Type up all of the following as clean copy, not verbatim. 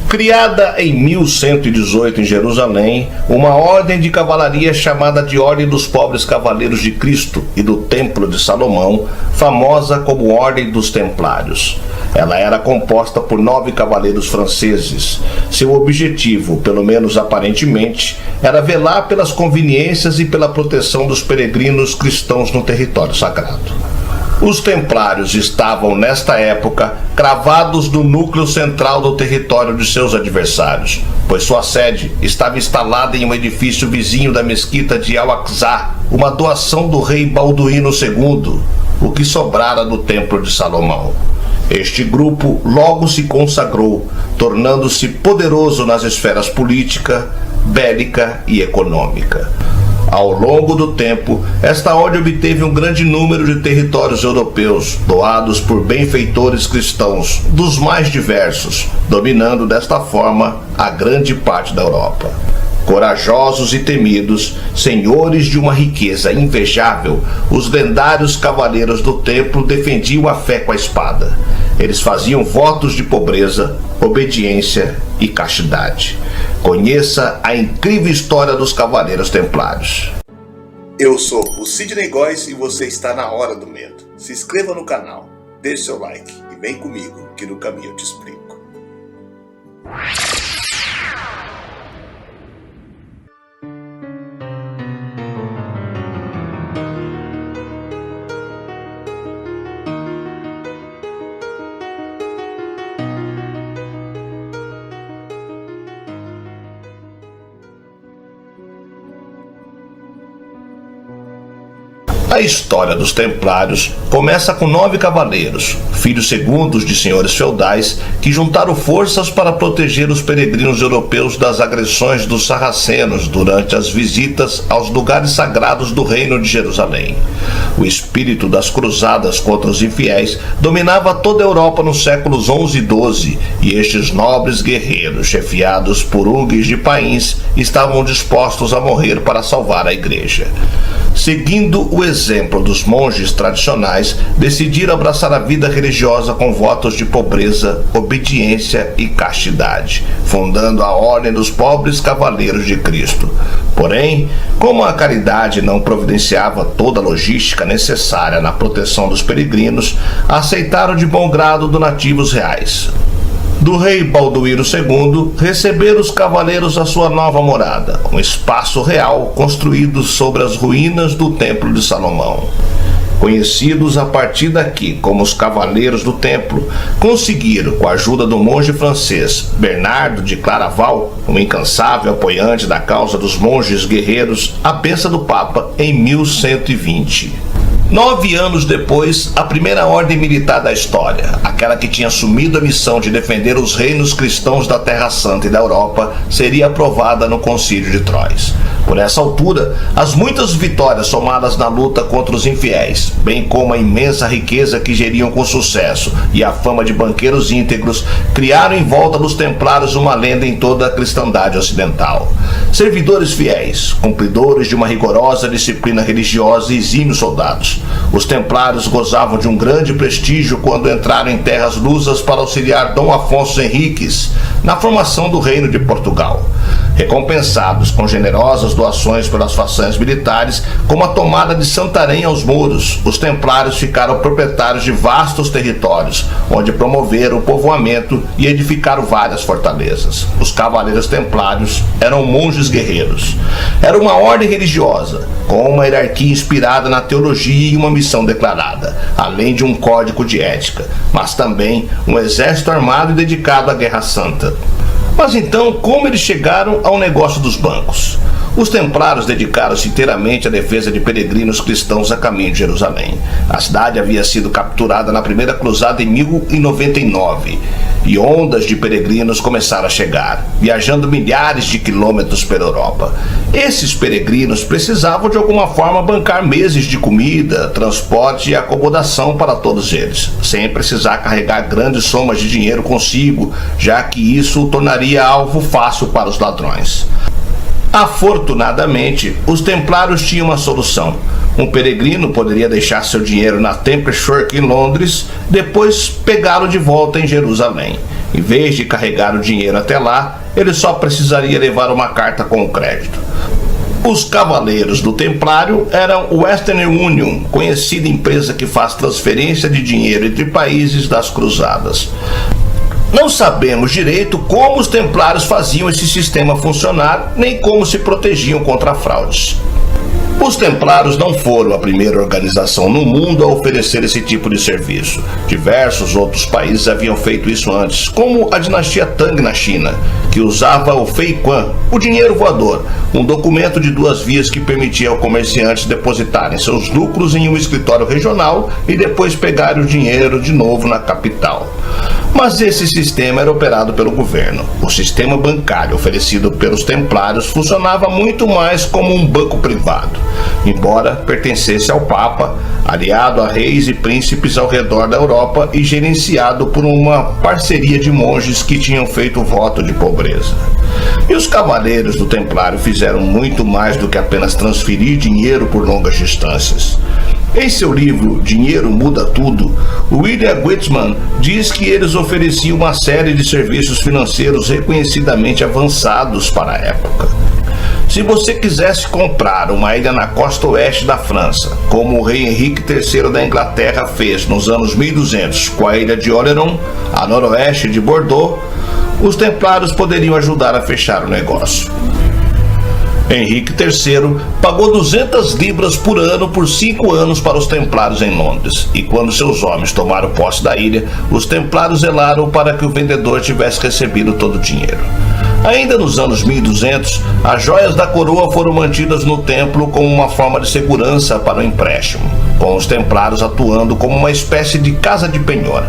Criada em 1118 em Jerusalém, uma ordem de cavalaria chamada de Ordem dos Pobres Cavaleiros de Cristo e do Templo de Salomão, famosa como Ordem dos Templários. Ela era composta por 9 cavaleiros franceses. Seu objetivo, pelo menos aparentemente, era velar pelas conveniências e pela proteção dos peregrinos cristãos no território sagrado. Os templários estavam, nesta época, cravados no núcleo central do território de seus adversários, pois sua sede estava instalada em um edifício vizinho da mesquita de Al-Aqsa, uma doação do rei Balduíno II, o que sobrara do Templo de Salomão. Este grupo logo se consagrou, tornando-se poderoso nas esferas política, bélica e econômica. Ao longo do tempo, esta ordem obteve um grande número de territórios europeus, doados por benfeitores cristãos, dos mais diversos, dominando desta forma a grande parte da Europa. Corajosos e temidos, senhores de uma riqueza invejável, os lendários cavaleiros do templo defendiam a fé com a espada. Eles faziam votos de pobreza, obediência e castidade. Conheça a incrível história dos Cavaleiros Templários. Eu sou o Sidney Góes e você está na Hora do Medo. Se inscreva no canal, deixe seu like e vem comigo que no caminho eu te explico. A história dos Templários começa com 9 cavaleiros, filhos segundos de senhores feudais, que juntaram forças para proteger os peregrinos europeus das agressões dos sarracenos durante as visitas aos lugares sagrados do Reino de Jerusalém. O espírito das cruzadas contra os infiéis dominava toda a Europa nos séculos 11 e 12, e estes nobres guerreiros, chefiados por Hugues de País, estavam dispostos a morrer para salvar a igreja. Seguindo o exemplo dos monges tradicionais, decidiram abraçar a vida religiosa com votos de pobreza, obediência e castidade, fundando a Ordem dos Pobres Cavaleiros de Cristo. Porém, como a caridade não providenciava toda a logística necessária na proteção dos peregrinos, aceitaram de bom grado donativos reais. Do rei Balduíno II, receberam os cavaleiros a sua nova morada, um espaço real construído sobre as ruínas do Templo de Salomão. Conhecidos a partir daqui como os Cavaleiros do Templo, conseguiram, com a ajuda do monge francês Bernardo de Claraval, um incansável apoiante da causa dos monges guerreiros, a bênção do Papa em 1120. 9 anos depois, a primeira ordem militar da história, aquela que tinha assumido a missão de defender os reinos cristãos da Terra Santa e da Europa, seria aprovada no Concílio de Troyes. Por essa altura, as muitas vitórias somadas na luta contra os infiéis, bem como a imensa riqueza que geriam com sucesso e a fama de banqueiros íntegros, criaram em volta dos templários uma lenda em toda a cristandade ocidental. Servidores fiéis, cumpridores de uma rigorosa disciplina religiosa e exímios soldados. Os templários gozavam de um grande prestígio quando entraram em terras lusas para auxiliar Dom Afonso Henriques na formação do Reino de Portugal. Recompensados com generosas doações pelas façanhas militares, como a tomada de Santarém aos mouros, os templários ficaram proprietários de vastos territórios, onde promoveram o povoamento e edificaram várias fortalezas. Os cavaleiros templários eram monges guerreiros. Era uma ordem religiosa, com uma hierarquia inspirada na teologia e uma missão declarada, além de um código de ética, mas também um exército armado e dedicado à Guerra Santa. Mas então, como eles chegaram ao negócio dos bancos? Os templários dedicaram-se inteiramente à defesa de peregrinos cristãos a caminho de Jerusalém. A cidade havia sido capturada na primeira cruzada em 1099, e ondas de peregrinos começaram a chegar, viajando milhares de quilômetros pela Europa. Esses peregrinos precisavam de alguma forma bancar meses de comida, transporte e acomodação para todos eles, sem precisar carregar grandes somas de dinheiro consigo, já que isso o tornaria alvo fácil para os ladrões. Afortunadamente, os templários tinham uma solução. Um peregrino poderia deixar seu dinheiro na Temple Church em Londres, depois pegá-lo de volta em Jerusalém. Em vez de carregar o dinheiro até lá, ele só precisaria levar uma carta com crédito. Os Cavaleiros do Templário eram Western Union, conhecida empresa que faz transferência de dinheiro entre países das cruzadas. Não sabemos direito como os Templários faziam esse sistema funcionar, nem como se protegiam contra fraudes. Os Templários não foram a primeira organização no mundo a oferecer esse tipo de serviço. Diversos outros países haviam feito isso antes, como a dinastia Tang na China, que usava o Fei Quan, o dinheiro voador, um documento de 2 vias que permitia ao comerciantes depositarem seus lucros em um escritório regional e depois pegarem o dinheiro de novo na capital. Mas esse sistema era operado pelo governo. O sistema bancário oferecido pelos Templários funcionava muito mais como um banco privado. Embora pertencesse ao Papa, aliado a reis e príncipes ao redor da Europa e gerenciado por uma parceria de monges que tinham feito voto de pobreza. E os Cavaleiros do Templário fizeram muito mais do que apenas transferir dinheiro por longas distâncias. Em seu livro Dinheiro Muda Tudo, William Whitman diz que eles ofereciam uma série de serviços financeiros reconhecidamente avançados para a época. Se você quisesse comprar uma ilha na costa oeste da França, como o rei Henrique III da Inglaterra fez nos anos 1200 com a ilha de Oléron, a noroeste de Bordeaux, os Templários poderiam ajudar a fechar o negócio. Henrique III pagou 200 libras por ano por 5 anos para os Templários em Londres, e quando seus homens tomaram posse da ilha, os Templários zelaram para que o vendedor tivesse recebido todo o dinheiro. Ainda nos anos 1200, as joias da coroa foram mantidas no templo como uma forma de segurança para o empréstimo, com os Templários atuando como uma espécie de casa de penhor.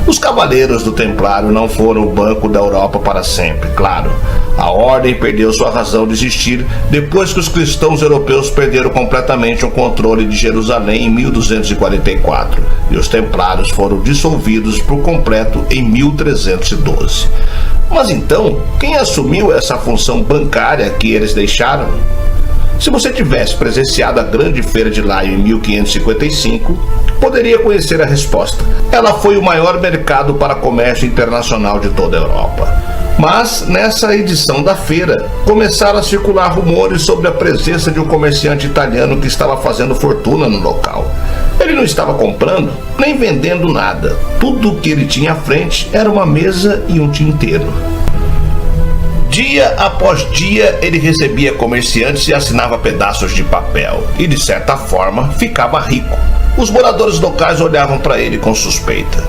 Os Cavaleiros do Templário não foram o Banco da Europa para sempre, claro. A ordem perdeu sua razão de existir depois que os cristãos europeus perderam completamente o controle de Jerusalém em 1244, e os Templários foram dissolvidos por completo em 1312. Mas então, quem assumiu essa função bancária que eles deixaram? Se você tivesse presenciado a grande feira de Lyon em 1555, poderia conhecer a resposta. Ela foi o maior mercado para comércio internacional de toda a Europa. Mas, nessa edição da feira, começaram a circular rumores sobre a presença de um comerciante italiano que estava fazendo fortuna no local. Ele não estava comprando, nem vendendo nada. Tudo o que ele tinha à frente era uma mesa e um tinteiro. Dia após dia, ele recebia comerciantes e assinava pedaços de papel. E, de certa forma, ficava rico. Os moradores locais olhavam para ele com suspeita.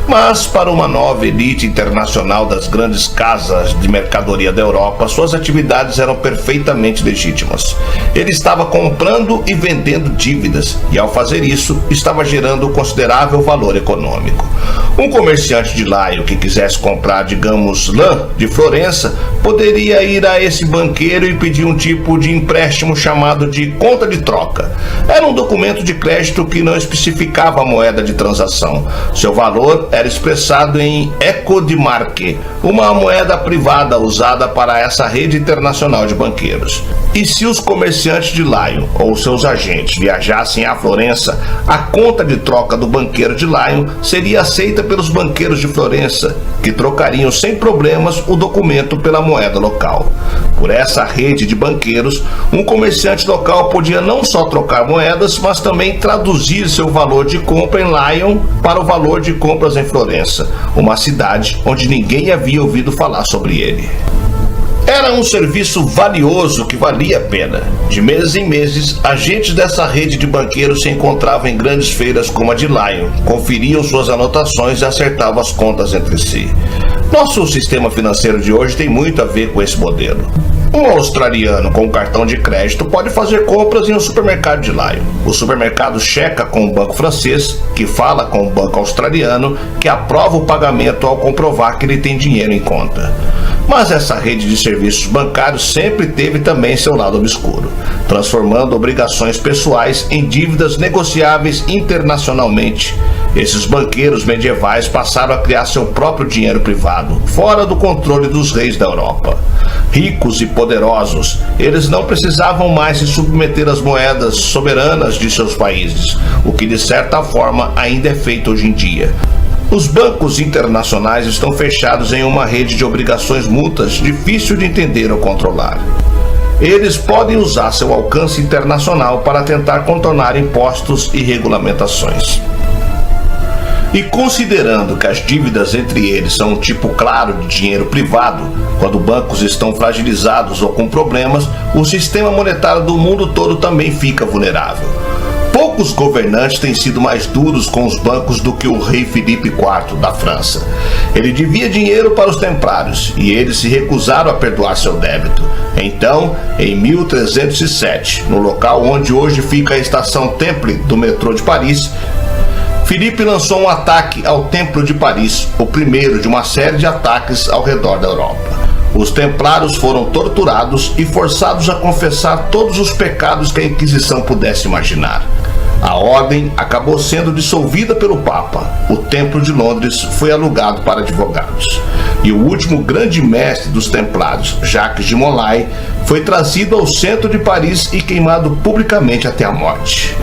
Mas, para uma nova elite internacional das grandes casas de mercadoria da Europa, suas atividades eram perfeitamente legítimas. Ele estava comprando e vendendo dívidas, e ao fazer isso, estava gerando considerável valor econômico. Um comerciante de Lyon que quisesse comprar, digamos, lã de Florença, poderia ir a esse banqueiro e pedir um tipo de empréstimo chamado de conta de troca. Era um documento de crédito que não especificava a moeda de transação. Seu valor era expressado em eco de marque, uma moeda privada usada para essa rede internacional de banqueiros. E se os comerciantes de Lyon ou seus agentes viajassem a Florença, a conta de troca do banqueiro de Lyon seria aceita pelos banqueiros de Florença, que trocariam sem problemas o documento pela moeda local. Por essa rede de banqueiros, um comerciante local podia não só trocar moedas, mas também traduzir seu valor de compra em Lyon para o valor de compras em Florença, uma cidade onde ninguém havia ouvido falar sobre ele. Era um serviço valioso que valia a pena. De meses em meses, agentes dessa rede de banqueiros se encontravam em grandes feiras como a de Lyon, conferiam suas anotações e acertavam as contas entre si. Nosso sistema financeiro de hoje tem muito a ver com esse modelo. Um australiano com cartão de crédito pode fazer compras em um supermercado de Lyon. O supermercado checa com o banco francês, que fala com o banco australiano, que aprova o pagamento ao comprovar que ele tem dinheiro em conta. Mas essa rede de serviços bancários sempre teve também seu lado obscuro, transformando obrigações pessoais em dívidas negociáveis internacionalmente. Esses banqueiros medievais passaram a criar seu próprio dinheiro privado, Estado, fora do controle dos reis da Europa. Ricos e poderosos, eles não precisavam mais se submeter às moedas soberanas de seus países, o que de certa forma ainda é feito hoje em dia. Os bancos internacionais estão fechados em uma rede de obrigações mútuas difícil de entender ou controlar. Eles podem usar seu alcance internacional para tentar contornar impostos e regulamentações. E considerando que as dívidas entre eles são um tipo claro de dinheiro privado, quando bancos estão fragilizados ou com problemas, o sistema monetário do mundo todo também fica vulnerável. Poucos governantes têm sido mais duros com os bancos do que o rei Filipe IV da França. Ele devia dinheiro para os templários e eles se recusaram a perdoar seu débito. Então, em 1307, no local onde hoje fica a estação Temple do metrô de Paris, Filipe lançou um ataque ao Templo de Paris, o primeiro de uma série de ataques ao redor da Europa. Os templários foram torturados e forçados a confessar todos os pecados que a Inquisição pudesse imaginar. A ordem acabou sendo dissolvida pelo Papa. O Templo de Londres foi alugado para advogados. E o último grande mestre dos templários, Jacques de Molay, foi trazido ao centro de Paris e queimado publicamente até a morte.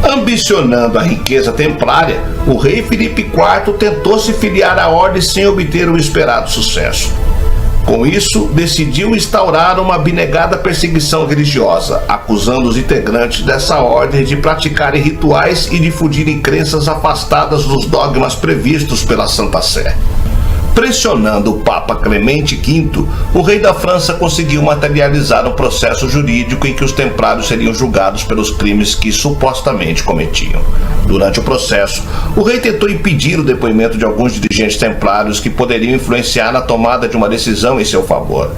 Ambicionando a riqueza templária, o rei Filipe IV tentou se filiar à ordem sem obter o esperado sucesso. Com isso, decidiu instaurar uma abnegada perseguição religiosa, acusando os integrantes dessa ordem de praticarem rituais e difundirem crenças afastadas dos dogmas previstos pela Santa Sé. Pressionando o Papa Clemente V, o rei da França conseguiu materializar um processo jurídico em que os templários seriam julgados pelos crimes que supostamente cometiam. Durante o processo, o rei tentou impedir o depoimento de alguns dirigentes templários que poderiam influenciar na tomada de uma decisão em seu favor.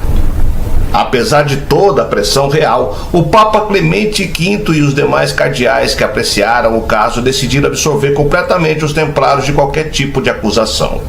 Apesar de toda a pressão real, o Papa Clemente V e os demais cardeais que apreciaram o caso decidiram absolver completamente os templários de qualquer tipo de acusação.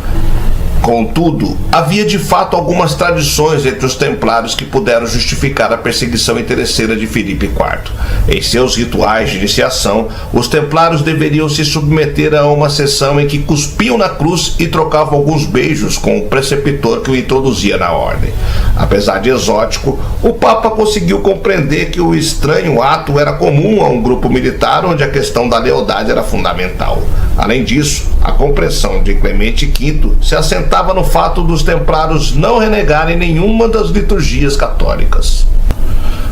Contudo, havia de fato algumas tradições entre os templários que puderam justificar a perseguição interesseira de Filipe IV. Em seus rituais de iniciação, os templários deveriam se submeter a uma sessão em que cuspiam na cruz e trocavam alguns beijos com o preceptor que o introduzia na ordem. Apesar de exótico, o Papa conseguiu compreender que o estranho ato era comum a um grupo militar onde a questão da lealdade era fundamental. Além disso, a compreensão de Clemente V se assentava no fato dos templários não renegarem nenhuma das liturgias católicas.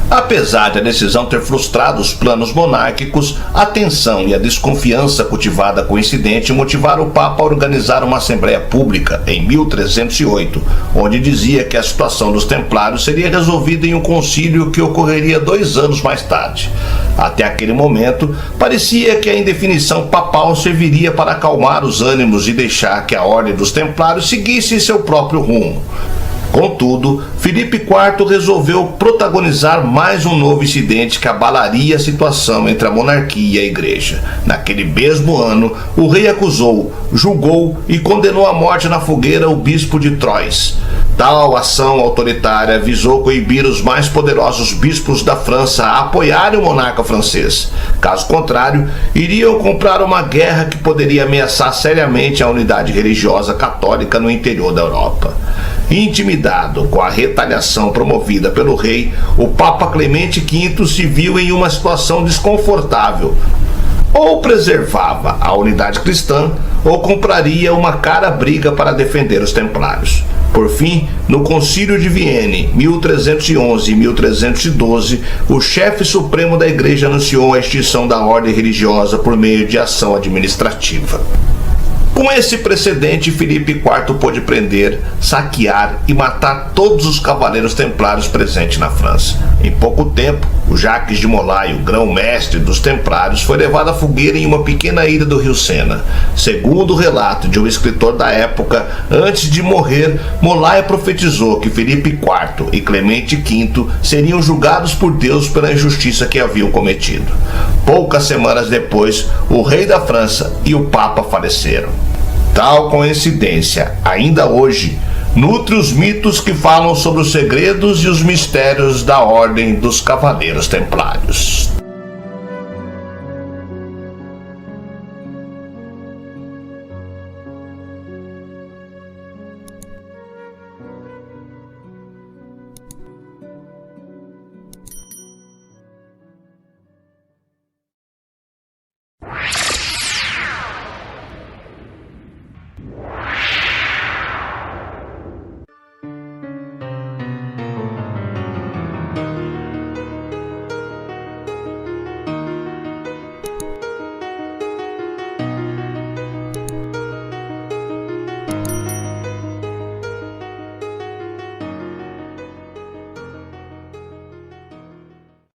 Apesar de a decisão ter frustrado os planos monárquicos, a tensão e a desconfiança cultivada com o incidente motivaram o Papa a organizar uma assembleia pública em 1308, onde dizia que a situação dos templários seria resolvida em um concílio que ocorreria 2 anos mais tarde. Até aquele momento, parecia que a indefinição papal serviria para acalmar os ânimos e deixar que a ordem dos templários seguisse seu próprio rumo. Contudo, Filipe IV resolveu protagonizar mais um novo incidente que abalaria a situação entre a monarquia e a igreja. Naquele mesmo ano, o rei acusou, julgou e condenou à morte na fogueira o bispo de Troyes. Tal ação autoritária visou coibir os mais poderosos bispos da França a apoiarem o monarca francês. Caso contrário, iriam comprar uma guerra que poderia ameaçar seriamente a unidade religiosa católica no interior da Europa. Intimidado com a retaliação promovida pelo rei, o Papa Clemente V se viu em uma situação desconfortável. Ou preservava a unidade cristã, ou compraria uma cara briga para defender os templários. Por fim, no Concílio de Vienne, 1311 e 1312, o chefe supremo da Igreja anunciou a extinção da ordem religiosa por meio de ação administrativa. Com esse precedente, Filipe IV pôde prender, saquear e matar todos os cavaleiros templários presentes na França. Em pouco tempo, o Jacques de Molay, o grão-mestre dos templários, foi levado à fogueira em uma pequena ilha do rio Sena. Segundo o relato de um escritor da época, antes de morrer, Molay profetizou que Filipe IV e Clemente V seriam julgados por Deus pela injustiça que haviam cometido. Poucas semanas depois, o rei da França e o Papa faleceram. Tal coincidência, ainda hoje, nutre os mitos que falam sobre os segredos e os mistérios da Ordem dos Cavaleiros Templários.